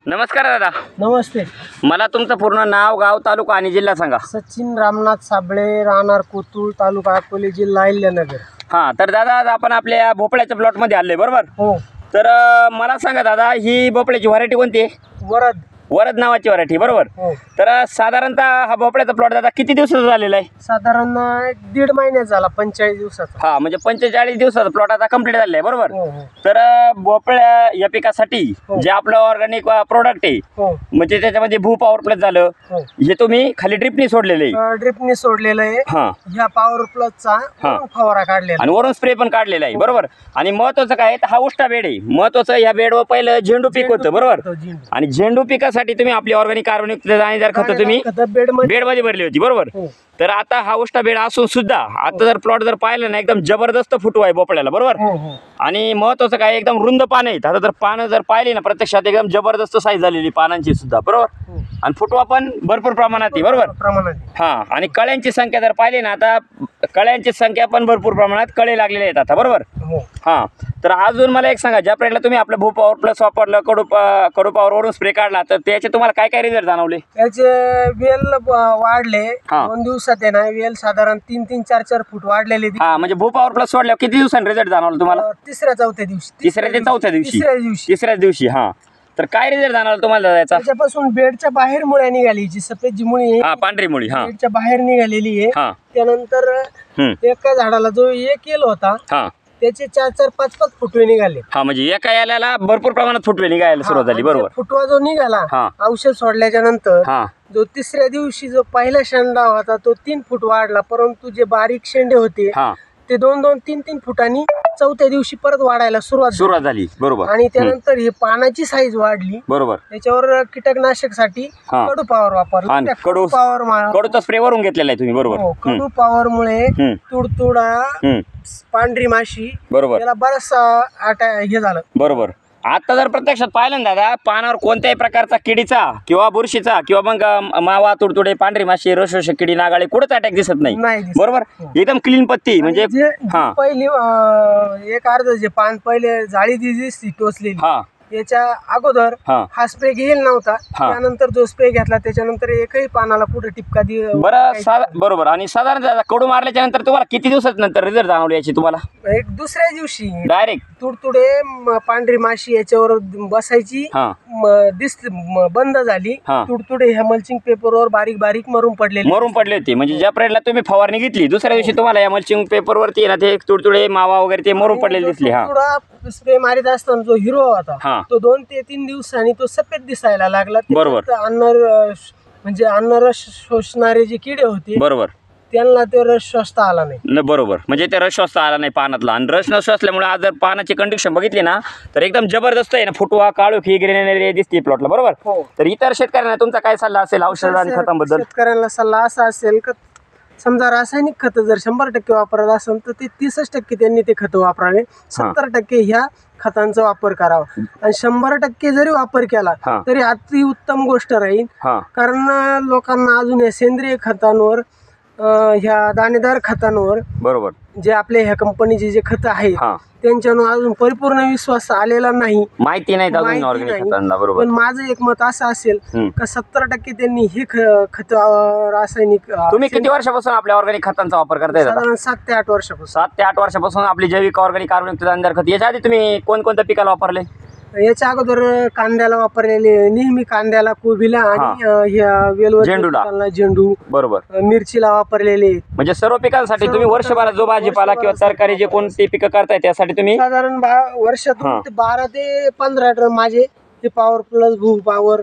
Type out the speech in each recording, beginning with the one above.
नमस्कार दादा. नमस्ते. मला तुमचं पूर्ण नाव, गाव, तालुका आणि जिल्हा सांगा. सचिन रामनाथ साबळे, राहणार कोतुळ, तालुका अकोले, जिल्हा अहिल्यानगर. हां, तर दादा आज आपण आपल्या भोपळ्याच्या प्लॉटमध्ये आले बरोबर. हो. तर मला सांगा दादा, ही भोपळ्याची व्हरायटी कोणती आहे? वरद. वरद नावाची व्हरायटी बरोबर. हो. तर साधारणतः हा भोपळ्याचा प्लॉट दादा किती दिवसाचा झालेला आहे? साधारण 1.5 महिन्यात झाला, 45 दिवसाचा. हा, म्हणजे 45 दिवसाचा प्लॉट आता कंप्लीट झालेला आहे बरोबर. हो हो तर भोपळ्या या पिकासाठी हो. जे आपलं ऑर्गॅनिक प्रोडक्ट आहे, हो म्हणजे त्याच्यामध्ये भू पॉवर प्लस झालं, हो. हे तुम्ही खाली ड्रिपनी सोडलेले आहे. ड्रिपने सोडलेलं आहे. हां, ह्या पॉवर प्लसचा हा. फवारा काढलेला. आणि वरून स्प्रे पण काढलेला आहे बरोबर. आणि महत्वाचं काय आहे, तर हा उष्टा बेड आहे. महत्वाचं ह्या बेडवर पहिलं झेंडू पीक होतं बरोबर. झेंडू. आणि झेंडू पिकासाठी तुम्ही आपली ऑर्गॅनिक कार्बनयुक्त दाणेदार खतं तुम्ही बेड मध्ये. बेडमध्ये भरली होती बरोबर. हो. तर आता हा उष्टा बेड असून सुद्धा आता जर प्लॉट जर पाहिलं ना, एकदम जबरदस्त फुटवा आहे भोपळ्याला बरोबर. हो हो आणि महत्वाचं काय, एकदम रुंद पानं आहेत. आता जर पानं जर पाहिली ना, प्रत्यक्षात एकदम जबरदस्त साईज झालेली पानांची सुद्धा बरोबर. हो. आणि फुटवा पण भरपूर प्रमाणात आहे बरोबर. प्रमाणात. हा, आणि कळ्यांची संख्या जर पाहिली ना, आता कळ्यांची संख्या पण भरपूर प्रमाणात कळे लागलेले आहेत आता बरोबर. हो. हा, तर अजून मला एक सांगा, ज्या प्रेडला तुम्ही आपलं भू पॉवर प्लस वापरलं, कडू पॉवर वरून स्प्रे काढला, तर त्याचे तुम्हाला काय काय रिझल्ट जाणवले? त्याचे वेल वाढले. हा. 2 दिवसात आहे ना, वेल साधारण 3-3, 4-4 फूट वाढलेले. हा, म्हणजे भू पॉवर प्लस सोडल्यावर किती दिवसांनी रिझल्ट जाणवलं तुम्हाला? तिसऱ्या-चौथ्या दिवशी. तिसऱ्या ते चौथ्या दिवशी. तिसऱ्याच दिवशी. हा, तर काय रिझल्ट जाणवलं तुम्हाला त्याचा? त्याच्यापासून बेडच्या बाहेर मुळ्या निघाली, जी सफेद जी मुळी आहे, हा, पांढरी मुळी. हा बेडच्या बाहेर निघालेली आहे. हा. त्यानंतर एका झाडाला जो एक येल होता, हा त्याचे 4-4, 5-5 फुटवे निघाले. हा, म्हणजे एका याला भरपूर प्रमाणात फुटवे निघायला सुरुवात झाली हा, बरोबर. फुटवा जो निघाला हा. औषध सोडल्याच्या नंतर, हा जो तिसऱ्या दिवशी जो पहिला शेंडा होता तो 3 फूट वाढला, परंतु जे बारीक शेंडे होते हा, ते 2-2, 3-3 फुटांनी चौथ्या दिवशी परत वाढायला सुरुवात झाली बरोबर. आणि त्यानंतर ही पानाची साईज वाढली. बरोबर. त्याच्यावर कीटकनाशकसाठी हा. कडू पॉवर वापरला. आणि त्या कडू पॉवर कडूचा स्प्रे वरून घेतलेला आहे तुम्ही बरोबर. कडू पॉवर मुळे हम्म. तुडतुडा, हम्म. पांढरी माशी बरोबर त्याला बरंचसा हे झालं बरोबर. आता जर प्रत्यक्षात पाहिलं ना दादा, पानावर कोणत्याही प्रकारचा किडीचा किंवा बुरशीचा किंवा मग मावा, तुडतुडे, पांढरी माशी, रसशोषक किडी, नागाळी कुठंच अटॅक दिसत नाही दिसत. बरोबर. हो. एकदम क्लीन पत्ती म्हणजे. जे हा. पहिली एक अर्ध जे पान पहिले जाळी दिसती टोचलेली, हा याच्या अगोदर हा हा स्प्रे घेईल नव्हता. हा. त्यानंतर जो स्प्रे घेतला त्याच्यानंतर एकही पानाला कुठे टिपका बरं. बरोबर. आणि साधारण दादा, कडू मारल्याच्या नंतर तुम्हाला किती दिवसात नंतर रिझल्ट जाणवले याची तुम्हाला? एक दुसऱ्या दिवशी डायरेक्ट. तुडतुडे, पांढरी माशी याच्यावर बसायची हा बंद झाली. हा. तुडतुडे ह्या मल्चिंग पेपरवर बारीक बारीक मरून पडले. पडले होते. म्हणजे ज्या प्रेडला तुम्ही फवारणी घेतली, दुसऱ्या दिवशी तुम्हाला या मल्चिंग पेपरवरती ना ते तुडतुडे, मावा वगैरे ते मरून पडलेले दिसले. हा. स्प्रे मारित असताना जो हिरो होता, हा. तो 2 ते 3 दिवसांनी तो सफेद दिसायला लागला. बरोबर. म्हणजे अन्नरस शोषणारे जे किडे होते बरोबर. त्यांना ते रस श्वसता आला नाही. बरोबर. म्हणजे ते रस श्वासता आला नाही पानातला. आणि रस न श्वासल्यामुळे आज जर पानाची कंडिशन बघितली ना, तर एकदम जबरदस्त आहे ना, फुटवा, काळोखी, ग्रेनरी दिसते प्लॉटला बरोबर. हो. तर इतर शेतकऱ्यांना तुमचा काय सल्ला असेल औषध आणि खतांबद्दल? शेतकऱ्यांना सल्ला असा असेल का, समजा रासायनिक खतं जर 100% वापरत असेल तर ते 30% त्यांनी ते खतं वापरावे, 70% ह्या खतांचा वापर करावा. आणि 100% जरी वापर केला तरी अति उत्तम गोष्ट राहील. कारण लोकांना अजून या सेंद्रिय खतांवर, ह्या दाणेदार खतांवर बरोबर, जे आपले ह्या कंपनीचे जे खतं आहेत त्यांच्यावर अजून परिपूर्ण विश्वास आलेला नाही, माहिती नाही अजून ऑर्गॅनिक खतांना. बरोबर. पण माझं एक मत असं असेल का 70% त्यांनी हे खत रासायनिक. तुम्ही किती वर्षापासून आपल्या ऑर्गॅनिक खतांचा वापर करताय? साधारण 7 ते 8 वर्षापासून. 7 ते 8 वर्षापासून आपली जैविक ऑर्गॅनिक कार्बनयुक्त दाणेदार खत. याच्या आधी तुम्ही कोणकोणत्या पिकाला वापरले? याच्या अगोदर कांद्याला वापरलेले, नेहमी कांद्याला, कोबीला आणि ह्या वेलवर झेंडू, बरोबर, मिरचीला वापरलेले. म्हणजे सर्व पिकांसाठी तुम्ही वर्षभरात जो भाजीपाला किंवा तरकारी जे कोणते पिकं करताय त्यासाठी तुम्ही साधारण वर्षातून 12 ते 15 टन माझे हे पॉवर प्लस भू पॉवर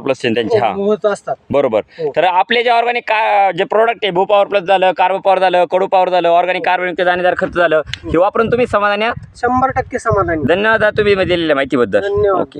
प्लस त्यांचे होत असतात. बरोबर. तर आपले जे ऑर्गॅनिक जे प्रोडक्ट आहे, भू पॉवर प्लस झालं, कार्बो पॉवर झालं, कडू पॉवर झालं, ऑर्गॅनिक कार्बनयुक्त दाणेदार खत झालं, हे वापरून तुम्ही समाधानी आहात? 100% समाधानी. धन्यवाद तुम्ही दिलेल्या माहितीबद्दल. धन्यवाद.